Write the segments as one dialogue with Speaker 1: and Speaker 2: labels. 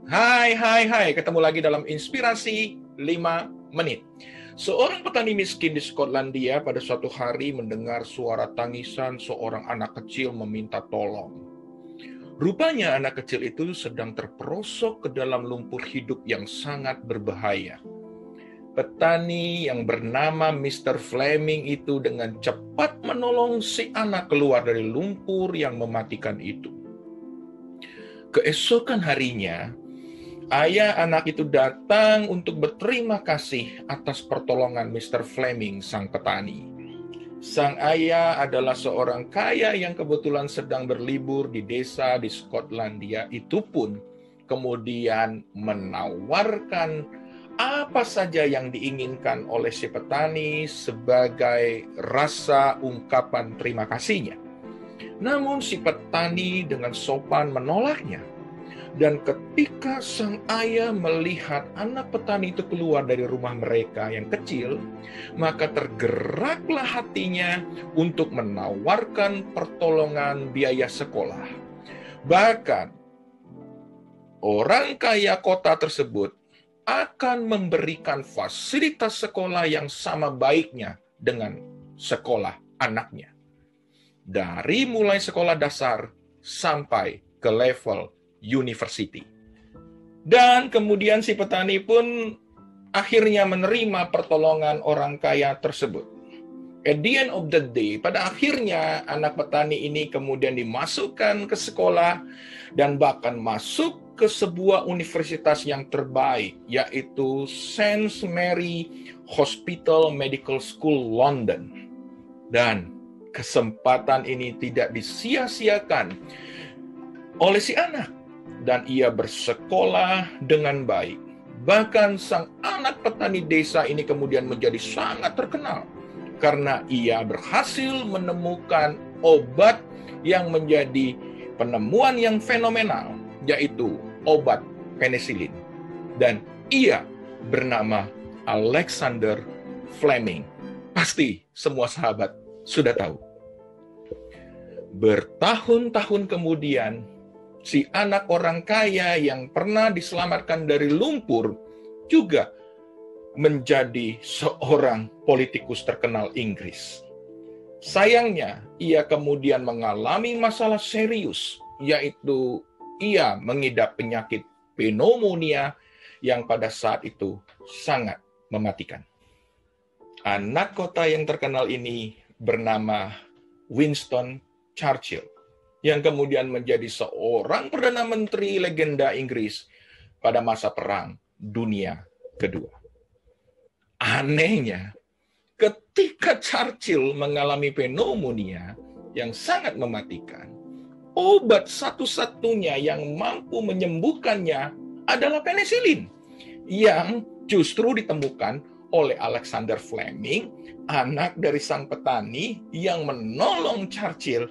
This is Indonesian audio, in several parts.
Speaker 1: Hai, ketemu lagi dalam Inspirasi 5 Menit. Seorang petani miskin di Skotlandia pada suatu hari mendengar suara tangisan seorang anak kecil meminta tolong. Rupanya anak kecil itu sedang terperosok ke dalam lumpur hidup yang sangat berbahaya. Petani yang bernama Mr. Fleming itu dengan cepat menolong si anak keluar dari lumpur yang mematikan itu. Keesokan harinya, ayah anak itu datang untuk berterima kasih atas pertolongan Mr. Fleming, sang petani. Sang ayah adalah seorang kaya yang kebetulan sedang berlibur di desa di Skotlandia itu pun kemudian menawarkan apa saja yang diinginkan oleh si petani sebagai rasa ungkapan terima kasihnya. Namun si petani dengan sopan menolaknya. Dan ketika sang ayah melihat anak petani itu keluar dari rumah mereka yang kecil, maka tergeraklah hatinya untuk menawarkan pertolongan biaya sekolah. Bahkan, orang kaya kota tersebut akan memberikan fasilitas sekolah yang sama baiknya dengan sekolah anaknya. Dari mulai sekolah dasar sampai ke level university. Dan kemudian si petani pun akhirnya menerima pertolongan orang kaya tersebut. At the end of the day, pada akhirnya anak petani ini kemudian dimasukkan ke sekolah dan bahkan masuk ke sebuah universitas yang terbaik, yaitu St. Mary Hospital Medical School London. Dan kesempatan ini tidak disia-siakan oleh si anak. Dan ia bersekolah dengan baik. Bahkan sang anak petani desa ini kemudian menjadi sangat terkenal karena ia berhasil menemukan obat yang menjadi penemuan yang fenomenal, yaitu obat penisilin. Dan ia bernama Alexander Fleming. Pasti semua sahabat sudah tahu. Bertahun-tahun kemudian, si anak orang kaya yang pernah diselamatkan dari lumpur juga menjadi seorang politikus terkenal Inggris. Sayangnya, ia kemudian mengalami masalah serius, yaitu ia mengidap penyakit pneumonia yang pada saat itu sangat mematikan. Anak kota yang terkenal ini bernama Winston Churchill, yang kemudian menjadi seorang Perdana Menteri legenda Inggris pada masa Perang Dunia Kedua. Anehnya, ketika Churchill mengalami pneumonia yang sangat mematikan, obat satu-satunya yang mampu menyembuhkannya adalah penisilin, yang justru ditemukan oleh Alexander Fleming, anak dari sang petani yang menolong Churchill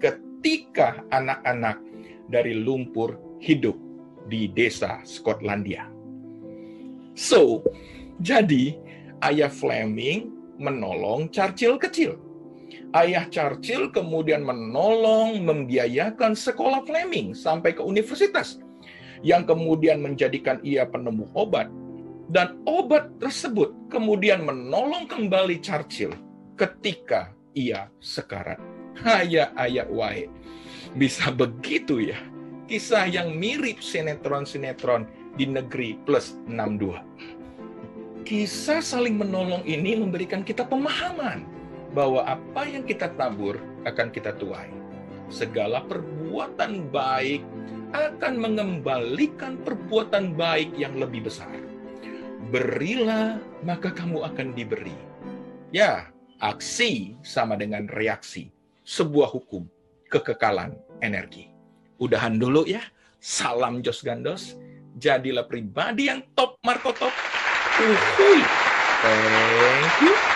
Speaker 1: ketika anak-anak dari lumpur hidup di desa Skotlandia. Jadi ayah Fleming menolong Churchill kecil. Ayah Churchill kemudian menolong membiayakan sekolah Fleming sampai ke universitas, yang kemudian menjadikan ia penemu obat. Dan obat tersebut kemudian menolong kembali Churchill ketika ia sekarat. Ayah wae. Bisa begitu ya. Kisah yang mirip sinetron-sinetron di Negeri Plus 62. Kisah saling menolong ini memberikan kita pemahaman bahwa apa yang kita tabur akan kita tuai. Segala perbuatan baik akan mengembalikan perbuatan baik yang lebih besar. Berilah, maka kamu akan diberi. Ya, aksi sama dengan reaksi. Sebuah hukum kekekalan energi. Udahan dulu ya. Salam Jos Gandos. Jadilah pribadi yang top Marco Top. Thank you.